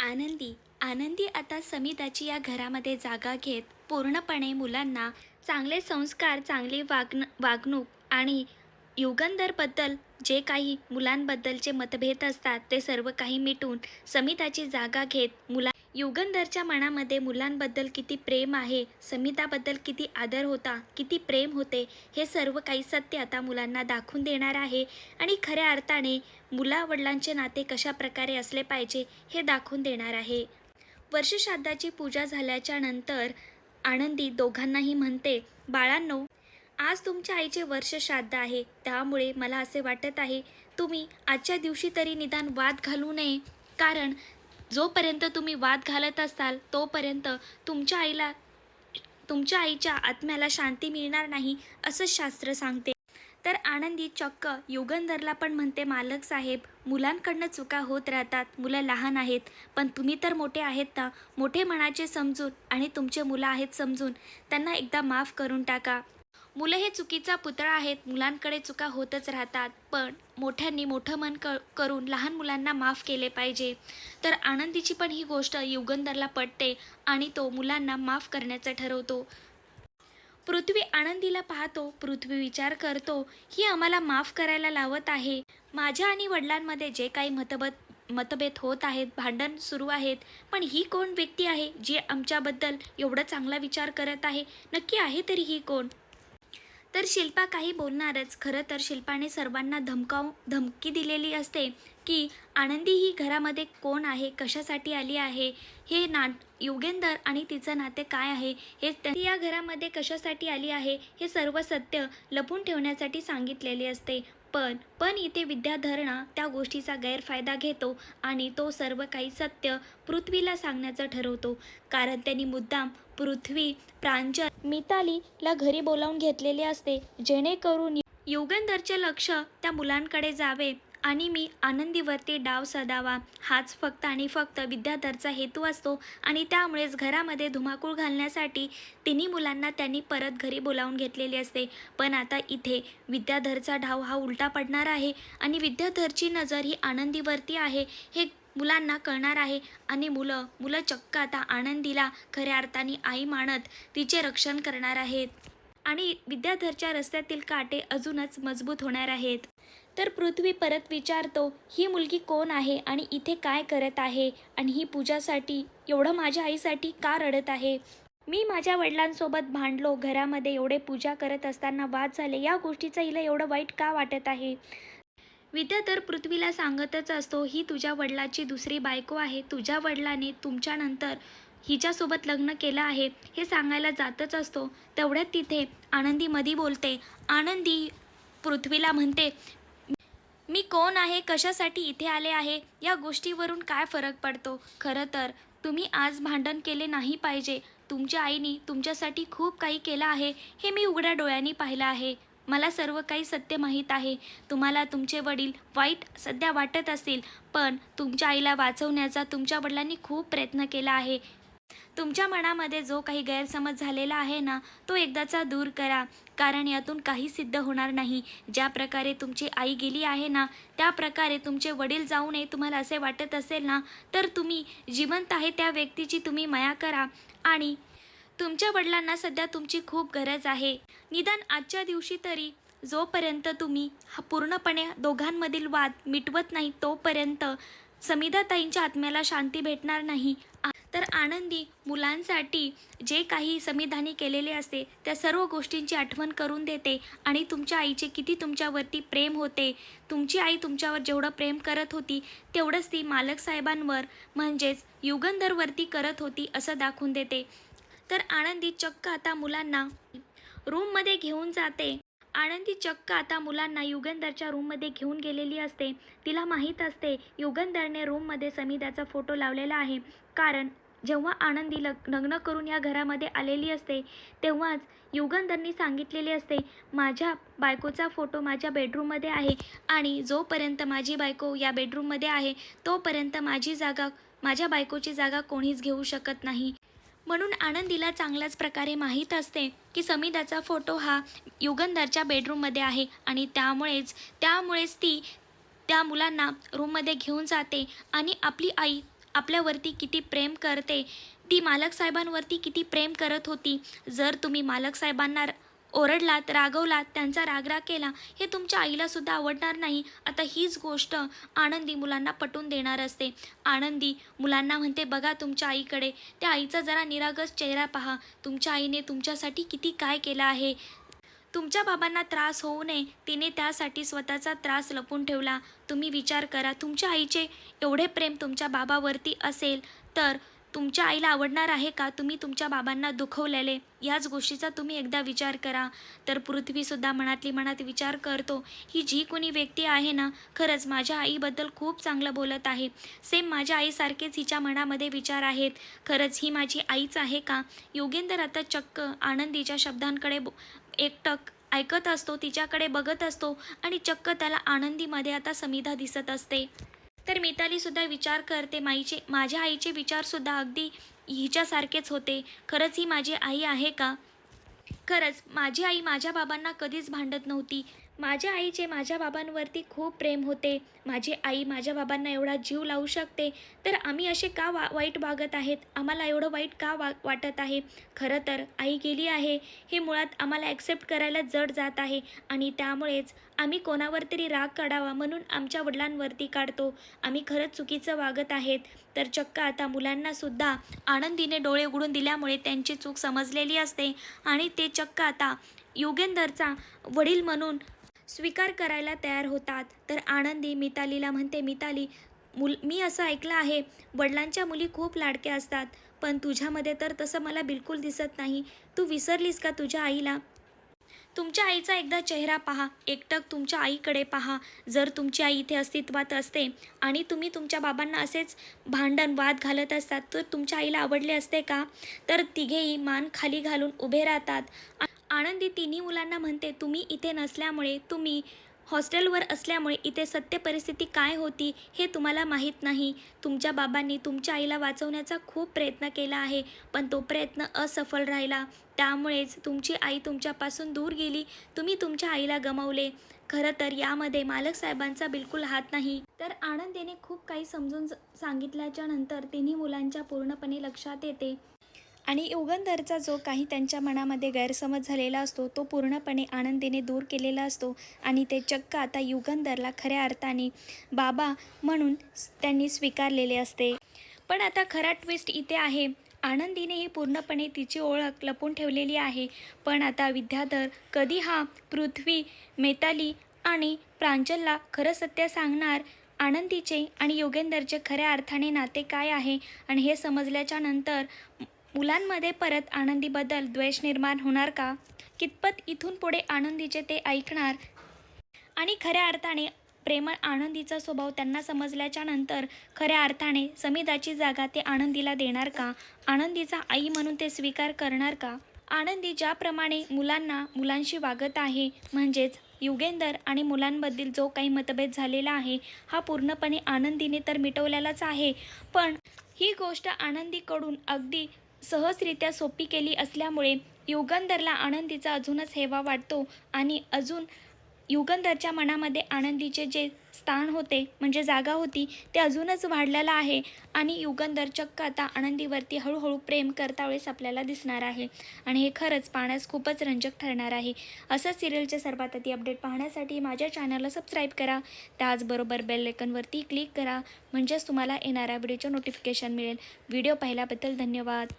आनंदी आनंदी आता समिताची या घरामध्ये जागा घेत पूर्णपणे मुलांना चांगले संस्कार, चांगली वागणूक आणि युगंधरबद्दल जे काही मुलांबद्दलचे मतभेद असतात ते सर्व काही मिटून समिताची जागा घेत युगंधरच्या मनामध्ये मुलांबद्दल किती प्रेम आहे, समिताबद्दल किती आदर होता, किती प्रेम होते, हे सर्व काही सत्य आता मुलांना दाखवून देणार आहे. आणि खऱ्या अर्थाने मुलावडिलांचे नाते कशा प्रकारे असले पाहिजे हे दाखवून देणार आहे. वर्षश्राद्धाची पूजा झाल्याच्या नंतर आनंदी दोघांनाही म्हणते, बाळांनो, आज तुमच्या आईचे वर्षश्राद्ध आहे, त्यामुळे मला असे वाटत आहे तुम्ही आजच्या दिवशी तरी निदान वाद घालू नये. कारण जोपर्यंत तुम्ही वाद घालत असाल तोपर्यंत तुमच्या आईच्या आत्म्याला शांती मिळणार नाही, असं शास्त्र सांगते. तर आनंदी चक्क युगंधरला पण म्हणते, मालक साहेब, मुलांकडनं चुका होत राहतात, मुलं लहान आहेत, पण तुम्ही तर मोठे आहेत ना, मोठे मनाचे समजून आणि तुमचे मुलं आहेत समजून त्यांना एकदा माफ करून टाका. मुलं हे चुकीचा पुतळा आहेत, मुलांकडे चुका होतच राहतात, पण मोठ्यांनी मोठं मन करून लहान मुलांना माफ केले पाहिजे. तर आनंदीची पण ही गोष्ट युगंधरला पटते आणि तो मुलांना माफ करण्याचं ठरवतो. पृथ्वी आनंदीला पाहतो. पृथ्वी विचार करतो, ही आम्हाला माफ करायला लावत आहे. माझ्या आणि वडिलांमध्ये जे काही मतभेद होत आहेत, भांडण सुरू आहेत, पण ही कोण व्यक्ती आहे जी आमच्याबद्दल एवढा चांगला विचार करत आहे? नक्की आहे तरी ही कोण? तर शिल्पा काही बोलणारच. खरं तर शिल्पाने सर्वांना धमकी दिलेली असते की आनंदी ही घरामध्ये कोण आहे, कशासाठी आली आहे, हे युगेंधर आणि तिचं नाते काय आहे, हे ती या घरामध्ये कशासाठी आली आहे, हे सर्व सत्य लपवून ठेवण्यासाठी सांगितलेले असते. पण इथे विद्याधरणा त्या गोष्टीचा गैरफायदा घेतो आणि तो सर्व काही सत्य पृथ्वीला सांगण्याचं ठरवतो. कारण त्यांनी मुद्दाम पृथ्वी, प्रांजल, मितालीला घरी बोलावून घेतलेले असते, जेणेकरून युगंधरचे लक्ष त्या मुलांकडे जावे आणि मी आनंदीवरती डाव साधावा, हाच फक्त आणि फक्त विद्याधरचा हेतू असतो. आणि त्यामुळेच घरामध्ये धुमाकूळ घालण्यासाठी तिन्ही मुलांना त्यांनी परत घरी बोलावून घेतलेले असते. पण आता इथे विद्याधरचा डाव हा उलटा पडणार आहे आणि विद्याधरची नजर ही आनंदीवरती आहे हे मुलांना कळणार आहे. आणि मुलं चक्क आता आनंदीला खऱ्या अर्थाने आई मानत तिचे रक्षण करणार आहेत आणि विद्याधरच्या रस्त्यातील काटे अजूनच मजबूत होणार आहेत. तर पृथ्वी परत विचारतो, ही मुलगी कोण आहे आणि इथे काय करत आहे आणि ही पूजासाठी एवढं माझ्या आईसाठी का रडत आहे? मी माझ्या वडिलांसोबत भांडलो, घरामध्ये एवढे पूजा करत असताना वाद झाले, या गोष्टीचं हिला एवढं वाईट का वाटत आहे? विद्याधर पृथ्वीला सांगतच असतो, ही तुझ्या वडिलाची दुसरी बायको आहे, तुझ्या वडिलाने तुमच्यानंतर हिच्यासोबत लग्न केलं आहे हे सांगायला जातच असतो. तेवढ्यात तिथे आनंदी मधी बोलते. आनंदी पृथ्वीला म्हणते, मी कोण आहे, कशासाठी इथे आले आहे, या गोष्टीवरून काय फरक पडतो? खरं तर तुम्ही आज भांडण केले नाही पाहिजे. तुमच्या आईने तुमच्यासाठी खूप काही केलं आहे हे मी उघड्या डोळ्यांनी पाहिलं आहे. मला सर्व काही सत्य माहीत आहे. तुम्हाला तुमचे वडील वाईट सध्या वाटत असतील, पण तुमच्या आईला वाचवण्याचा तुमच्या वडिलांनी खूप प्रयत्न केला आहे. तुमच्या मनामध्ये जो काही गैरसमज झालेला आहे ना, तो एकदाचा दूर करा, कारण यातून काही सिद्ध होणार नाही. ज्या प्रकारे तुमची आई गेली आहे ना, त्या प्रकारे तुमचे वडील जाऊ नये तुम्हाला असे वाटत असेल ना, तर तुम्ही जिवंत आहे त्या व्यक्तीची तुम्ही माया करा. आणि तुमच्या वडिलांना सध्या तुमची खूप गरज आहे. निदान आजच्या दिवशी तरी जोपर्यंत तुम्ही पूर्णपणे दोघांमधील वाद मिटवत नाही तोपर्यंत समिधाताईंच्या आत्म्याला शांती भेटणार नाही. तर आनंदी मुलांसाठी जे काही समिधानी केलेले असते त्या सर्व गोष्टींची आठवण करून देते आणि तुमच्या आईचे किती तुमच्यावरती प्रेम होते, तुमची आई तुमच्यावर जेवढं प्रेम करत होती तेवढंच ती मालक साहेबांवर म्हणजेच युगंधरवरती करत होती असं दाखवून देते. तर आनंदी चक्क आता मुलांना रूममध्ये घेऊन जाते. आनंदी चक्क आता मुलांना युगंधरच्या रूममध्ये घेऊन गेलेली असते. तिला माहीत असते युगंधरने रूममध्ये समिधाचा फोटो लावलेला आहे, कारण जेव्हा आनंदी लग्न करून या घरामध्ये आलेली असते तेव्हाच युगंधरनी सांगितलेले असते, माझ्या बायकोचा फोटो माझ्या बेडरूममध्ये आहे आणि जोपर्यंत माझी बायको या बेडरूममध्ये आहे तोपर्यंत माझ्या बायकोची जागा कोणीच घेऊ शकत नाही. म्हणून आनंदीला चांगल्याच प्रकारे माहीत असते की समिधाचा फोटो हा युगंधरच्या बेडरूममध्ये आहे आणि त्यामुळेच ती त्या मुलांना रूममध्ये घेऊन जाते आणि आपली आई आपल्यावरती किती प्रेम करते, ती मालक साहेबांवरती किती प्रेम करत होती. जर तुम्ही मालक साहेबांना ओरडलात, रागवलात, त्यांचा रागराग केला, हे तुमच्या आईलासुद्धा आवडणार नाही. आता हीच गोष्ट आनंदी मुलांना पटवून देणार असते. आनंदी मुलांना म्हणते, बघा तुमच्या आईकडे, त्या आईचा जरा निरागस चेहरा पहा. तुमच्या आईने तुमच्यासाठी किती काय केलं आहे. तुमच्या बाबांना त्रास होऊ नये, तिने त्यासाठी स्वतःचा त्रास लपवून ठेवला. तुम्ही विचार करा, तुमच्या आईचे एवढे प्रेम तुमच्या बाबावरती असेल तर तुमच्या आईला आवडणार आहे का तुम्ही तुमच्या बाबांना दुखवलेले? याच गोष्टीचा तुम्ही एकदा विचार करा. तर पृथ्वीसुद्धा मनातली मनात विचार करतो, ही जी कोणी व्यक्ती आहे ना, खरंच माझ्या आईबद्दल खूप चांगलं बोलत आहे. सेम माझ्या आईसारखेच हिच्या मनामध्ये विचार आहेत. खरंच ही माझी आईच आहे का? योगेंद्र आता चक्क आनंदीच्या शब्दांकडे एकटक ऐकत असतो, तिच्याकडे बघत असतो आणि चक्क त्याला आनंदीमध्ये आता समिधा दिसत असते. तर मितालीसुद्धा विचार करते, माझ्या आईचे विचारसुद्धा अगदी हिच्यासारखेच होते. खरंच ही माझी आई आहे का? खरंच माझी आई माझ्या बाबांना कधीच भांडत नव्हती. माझ्या आईचे माझ्या बाबांवरती खूप प्रेम होते. माझी आई माझ्या बाबांना एवढा जीव लावू शकते, तर आम्ही असे का वाईट वागत आहेत? आम्हाला एवढं वाईट का वाटत आहे? खरं तर आई गेली आहे, हे मुळात आम्हाला ॲक्सेप्ट करायला जड जात आहे आणि त्यामुळेच आम्ही कोणावर तरी राग काढावा म्हणून आमच्या वडिलांवरती काढतो. आम्ही खरंच चुकीचं वागत आहेत. तर चक्क आता मुलांनासुद्धा आनंदीने डोळे उघडून दिल्यामुळे त्यांची चूक समजलेली असते आणि ते चक्क आता योगेंदरचा वडील म्हणून स्वीकार करायला तयार होतात. तर आनंदी मितालीला म्हणते, मिताली, मी असं ऐकलं आहे, वडिलांच्या मुली खूप लाडक्या असतात, पण तुझ्यामध्ये तर तसं मला बिलकुल दिसत नाही. तू विसरलीस का तुझ्या आईला? तुमच्या आईचा एकदा चेहरा पहा, एकटक तुमच्या आईकडे पहा. जर तुमची आई इथे अस्तित्वात असते आणि तुम्ही तुमच्या बाबांना असेच भांडण वाद घालत असतात, तर तुमच्या आईला आवडले असते का? तर तिघेही मान खाली घालून उभे राहतात. आनंदी तिन्ही मुलांना म्हणते, तुम्ही इथे नसल्यामुळे, तुम्ही हॉस्टेलवर असल्यामुळे इथे सत्य परिस्थिती काय होती हे तुम्हाला माहीत नाही. तुमच्या बाबांनी तुमच्या आईला वाचवण्याचा खूप प्रयत्न केला आहे, पण तो प्रयत्न असफल राहिला. त्यामुळेच तुमची आई तुमच्यापासून दूर गेली, तुम्ही तुमच्या आईला गमावले. खरं तर यामध्ये मालक साहेबांचा बिलकुल हात नाही. तर आनंदीने खूप काही समजून सांगितल्याच्या नंतर तिन्ही मुलांच्या पूर्णपणे लक्षात येते आणि युगंधरचा जो काही त्यांच्या मनामध्ये गैरसमज झालेला असतो तो पूर्णपणे आनंदीने दूर केलेला असतो आणि ते चक्क आता युगंधरला खऱ्या अर्थाने बाबा म्हणून त्यांनी स्वीकारलेले असते. पण आता खरा ट्विस्ट इथे आहे, आनंदीने ही पूर्णपणे तिची ओळख लपवून ठेवलेली आहे. पण आता विद्याधर कधी हा पृथ्वी, मिताली आणि प्रांजलला खरं सत्य सांगणार? आनंदीचे आणि योगेंदरचे खऱ्या अर्थाने नाते काय आहे आणि हे समजल्याच्या नंतर मुलांमध्ये परत आनंदीबद्दल द्वेष निर्माण होणार का? कितपत इथून पुढे आनंदीचे ते ऐकणार आणि खऱ्या अर्थाने प्रेमळ आनंदीचा स्वभाव त्यांना समजल्याच्या नंतर खऱ्या अर्थाने समिधाची जागा ते आनंदीला देणार का? आनंदीचा आई म्हणून ते स्वीकार करणार का? आनंदी ज्याप्रमाणे मुलांशी वागत आहे, म्हणजेच युगेंदर आणि मुलांबद्दल जो काही मतभेद झालेला आहे, हा पूर्णपणे आनंदीने तर मिटवलेलाच आहे. पण ही गोष्ट आनंदीकडून अगदी सहजरित्या सोपी केली असल्यामुळे युगंधरला आनंदीचा अजूनच हेवा वाटतो आणि अजून युगंधरच्या मनामध्ये आनंदीचे जे स्थान होते, म्हणजे जागा होती, ते अजूनच वाढलेलं आहे आणि युगंधर चक्क आता आनंदीवरती हळूहळू प्रेम करता वेळेस आपल्याला दिसणार आहे आणि हे खरंच पाहण्यास खूपच रंजक ठरणार आहे. असंच सिरियलचे सर्वात आधी अपडेट पाहण्यासाठी माझ्या चॅनलला सबस्क्राईब करा. त्याचबरोबर बेल आयकॉनवरती क्लिक करा, म्हणजेच तुम्हाला येणाऱ्या व्हिडिओचे नोटिफिकेशन मिळेल. व्हिडिओ पाहिल्याबद्दल धन्यवाद.